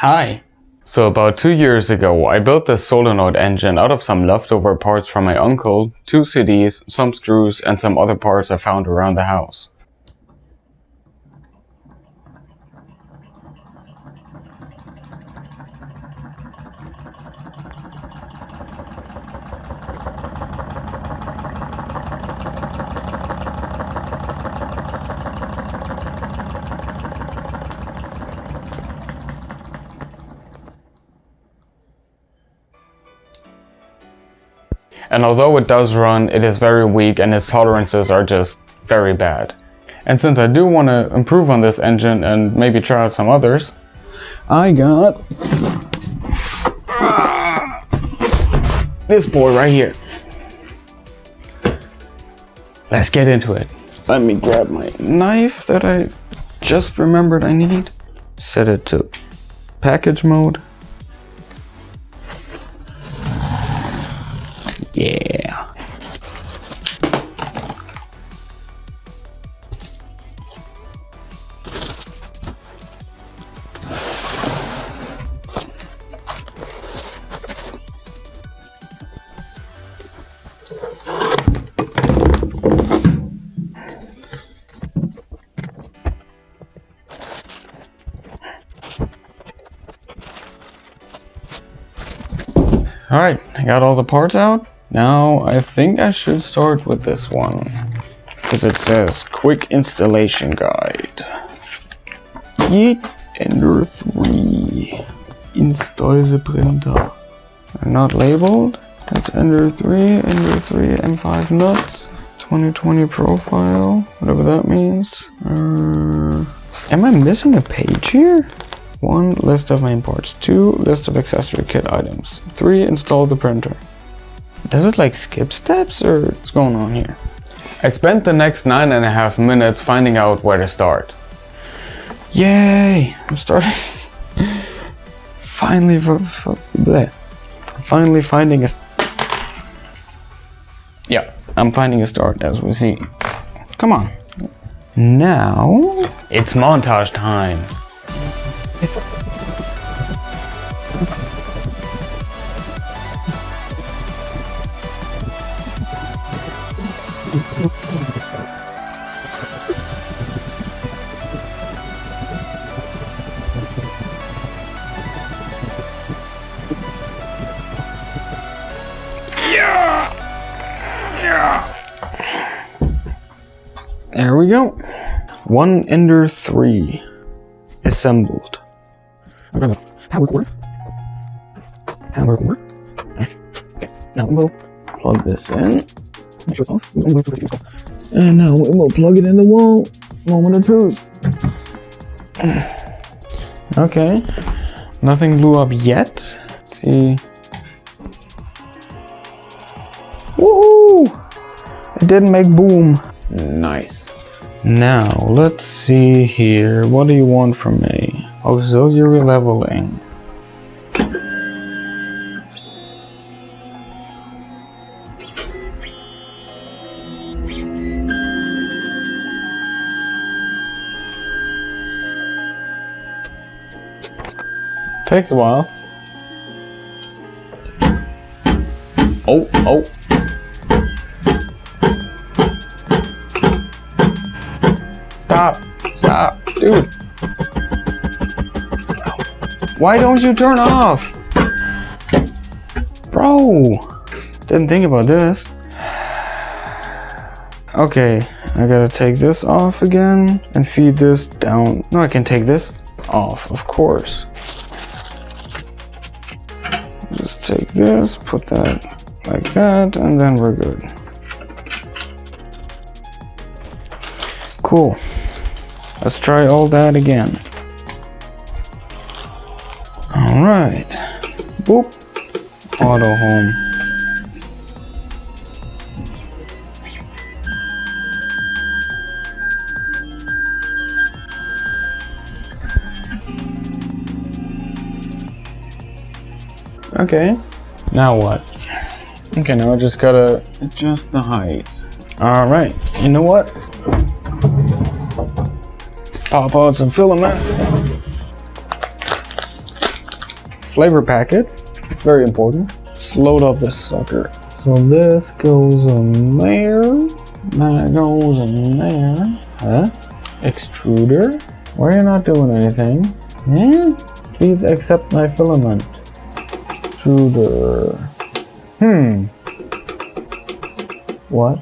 Hi! So about 2 years ago I built this solenoid engine out of some leftover parts from my uncle, 2 CDs, some screws and some other parts I found around the house. And although it does run, it is very weak and its tolerances are just very bad. And since I do want to improve on this engine and maybe try out some others, I got this boy right here. Let's get into it. Let me grab my knife that I just remembered I need. Set it to package mode.Yeah. Alright, I got all the parts out. Now I think I should start with this one, because it says quick installation guide. Yeet, Ender 3. Install the printer. They're not labeled. That's Ender 3, M5 nuts, 2020 profile, whatever that means. Am I missing a page here? 1. List of main parts. 2. List of accessory kit items. 3. Install the printer. Does it like skip steps or what's going on here? I spent the next 9.5 minutes finding out where to start. Yay! I'm starting. Finally finding a. Yeah, I'm finding a start as we see. Come on. Now it's montage time. There we go. 1 Ender 3 assembled. Power cord. Okay, now we'll plug this in. Make sure it's off. And now we'll plug it in the wall. Moment of truth. Okay. Nothing blew up yet. Let's see. Woohoo! It didn't make boom. Nice. Now, let's see here. What do you want from me? Auxiliary leveling. Takes a while. Oh. Stop, dude. Why don't you turn off? Bro, didn't think about this. Okay, I gotta take this off again and feed this down. No, I can take this off, of course. Just take this, put that like that, and then we're good. Cool. Let's try all that again. Alright. Boop. Auto home. Okay. Now what? Okay, now I just gotta adjust the height. Alright. You know what? Pop out some filament. flavor packet. It's very important. Let's load up this sucker. So this goes in there. That goes in there. Huh? Extruder? Why are you not doing anything? Hmm? Please accept my filament. Extruder. What?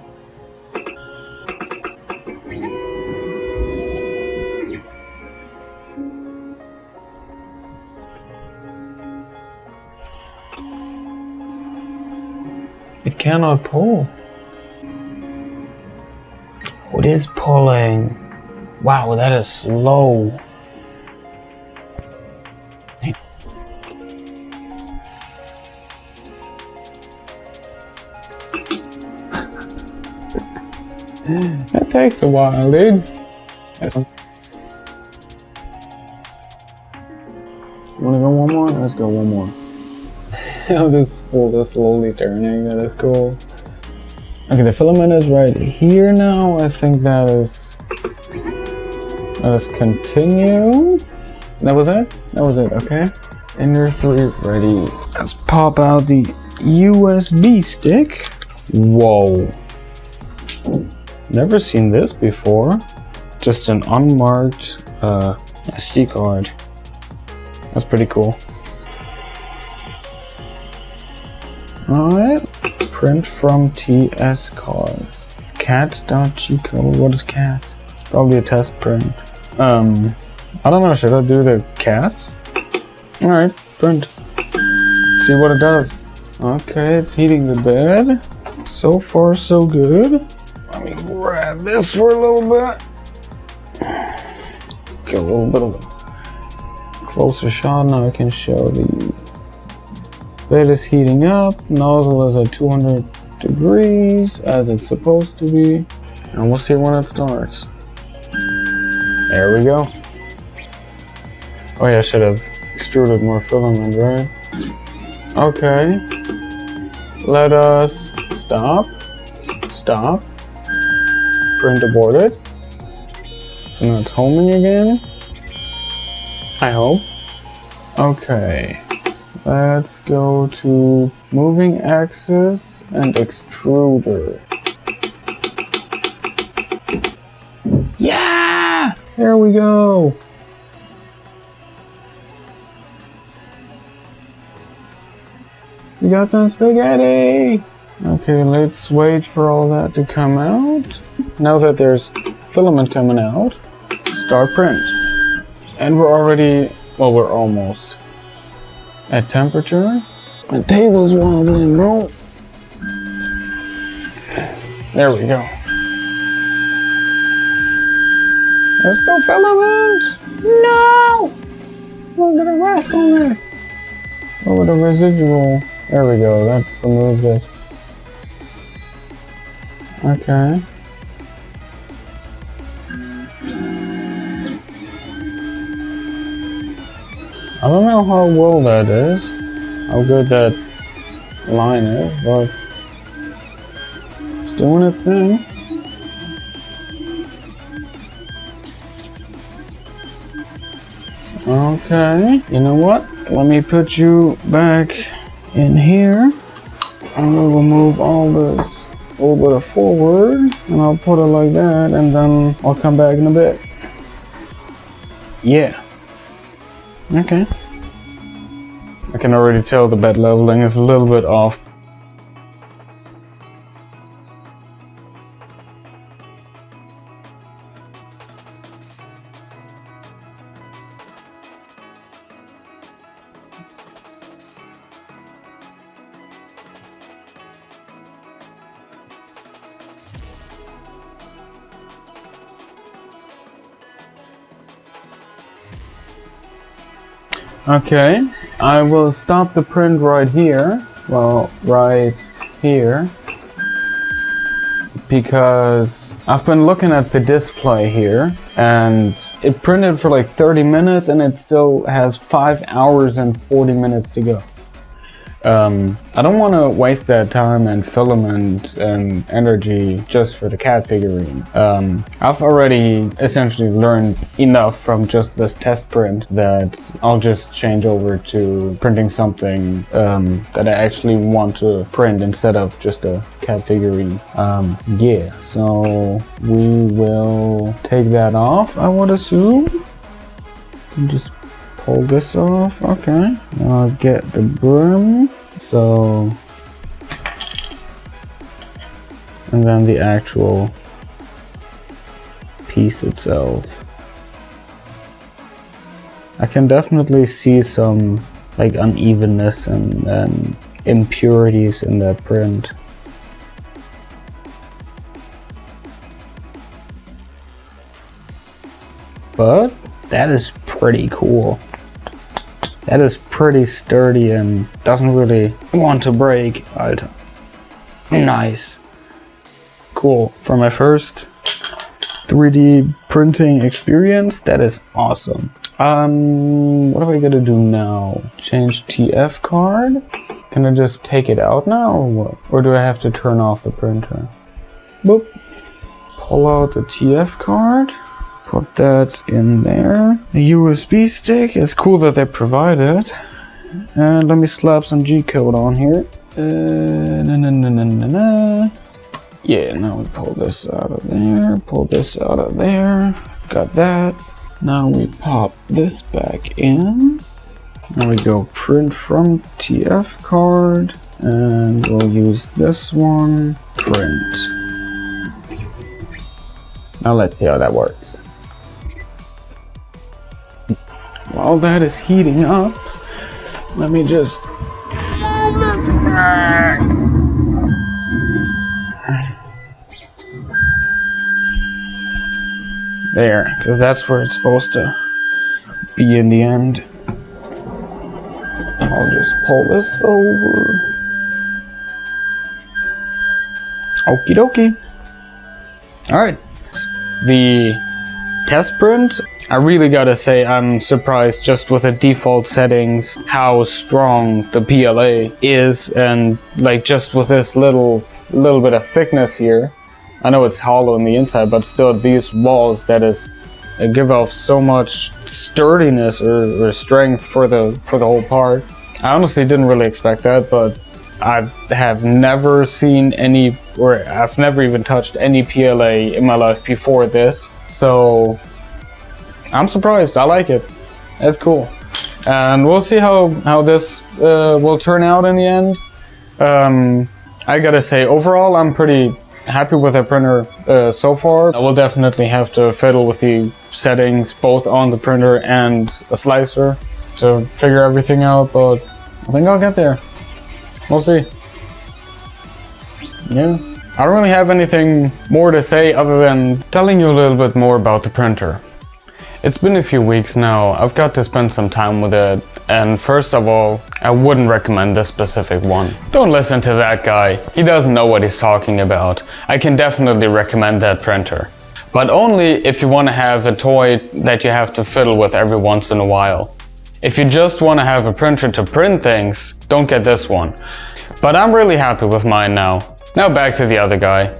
It cannot pull. Oh, it is pulling. Wow, that is slow. That takes a while, dude. You wanna go one more? Let's go one more. This spool is slowly turning. That is cool. Okay, the filament is right here now. I think that is. Let us continue. That was it? That was it, okay. Ender 3 ready. Let's pop out the USB stick. Whoa. Never seen this before. Just an unmarked SD card. That's pretty cool. Alright. Print from TS card. Cat.g code. What is cat? Probably a test print. I don't know, should I do the cat? Alright, print. See what it does. Okay, it's heating the bed. So far, so good. Let me grab this for a little bit. Get a little bit of a closer shot. Now I can show the bed is heating up. Nozzle is at 200 degrees as it's supposed to be. And we'll see when it starts. There we go. Oh yeah, I should have extruded more filament, right? Okay. Let us stop. Stop. Print aborted. So now it's homing again. I hope. Okay. Let's go to moving axis and extruder. Yeah! There we go. We got some spaghetti. Okay, let's wait for all that to come out. Now that there's filament coming out, start print. And we're already, well, we're almost at temperature. My table's wobbling, bro. There we go. There's still filament. No! Look at the rest on there. Look at the residual. There we go, that removed it. Okay. I don't know how well that is, how good that line is, but it's doing its thing. Okay, you know what? Let me put you back in here. I'm gonna move all this a little bit forward, and I'll put it like that, and then I'll come back in a bit. Yeah. Okay. I can already tell the bed leveling is a little bit off. Okay, I will stop the print right here. Well, right here. Because I've been looking at the display here and it printed for like 30 minutes and it still has 5 hours and 40 minutes to go. I don't want to waste that time and filament and energy just for the cat figurine. I've already essentially learned enough from just this test print that I'll just change over to printing something that I actually want to print instead of just a cat figurine. Yeah, so we will take that off, I would assume. And just pull this off. Okay, now I'll get the brim. So, and then the actual piece itself. I can definitely see some like unevenness and impurities in that print. But that is pretty cool. That is pretty sturdy and doesn't really want to break. Nice. Cool. For my first 3D printing experience, that is awesome. What are we gonna do now? Change TF card? Can I just take it out now or what? Or do I have to turn off the printer? Boop. Pull out the TF card. Put that in there. The USB stick, it's cool that they provide it. And let me slap some G-code on here. Yeah, now we pull this out of there, pull this out of there. Got that. Now we pop this back in. Now we go print from TF card. And we'll use this one, print. Now let's see how that works. While that is heating up, let me just move this back. There, because that's where it's supposed to be in the end. I'll just pull this over. Okie dokie. Alright. The test print, I really gotta say I'm surprised just with the default settings how strong the PLA is, and like just with this little bit of thickness here. I know it's hollow on the inside, but still these walls that is give off so much sturdiness or strength for the whole part. I honestly didn't really expect that, but I have never seen any, or I've never even touched any PLA in my life before this. So I'm surprised. I like it. That's cool. And we'll see how this will turn out in the end. I gotta say, overall, I'm pretty happy with the printer so far. I will definitely have to fiddle with the settings both on the printer and a slicer to figure everything out, but I think I'll get there. We'll see. Yeah. I don't really have anything more to say other than telling you a little bit more about the printer. It's been a few weeks now. I've got to spend some time with it, and first of all, I wouldn't recommend this specific one. Don't listen to that guy. He doesn't know what he's talking about. I can definitely recommend that printer, but only if you want to have a toy that you have to fiddle with every once in a while. If you just want to have a printer to print things, don't get this one. But I'm really happy with mine now. Now back to the other guy.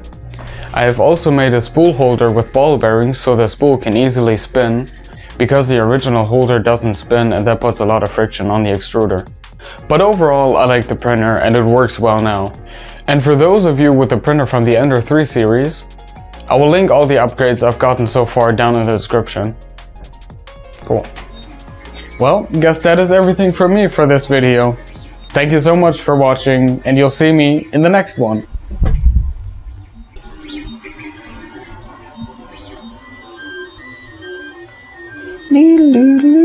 I have also made a spool holder with ball bearings so the spool can easily spin, because the original holder doesn't spin and that puts a lot of friction on the extruder. But overall, I like the printer and it works well now. And for those of you with the printer from the Ender 3 series, I will link all the upgrades I've gotten so far down in the description. Cool. Well, guess that is everything from me for this video. Thank you so much for watching, and you'll see me in the next one. Doo doo doo.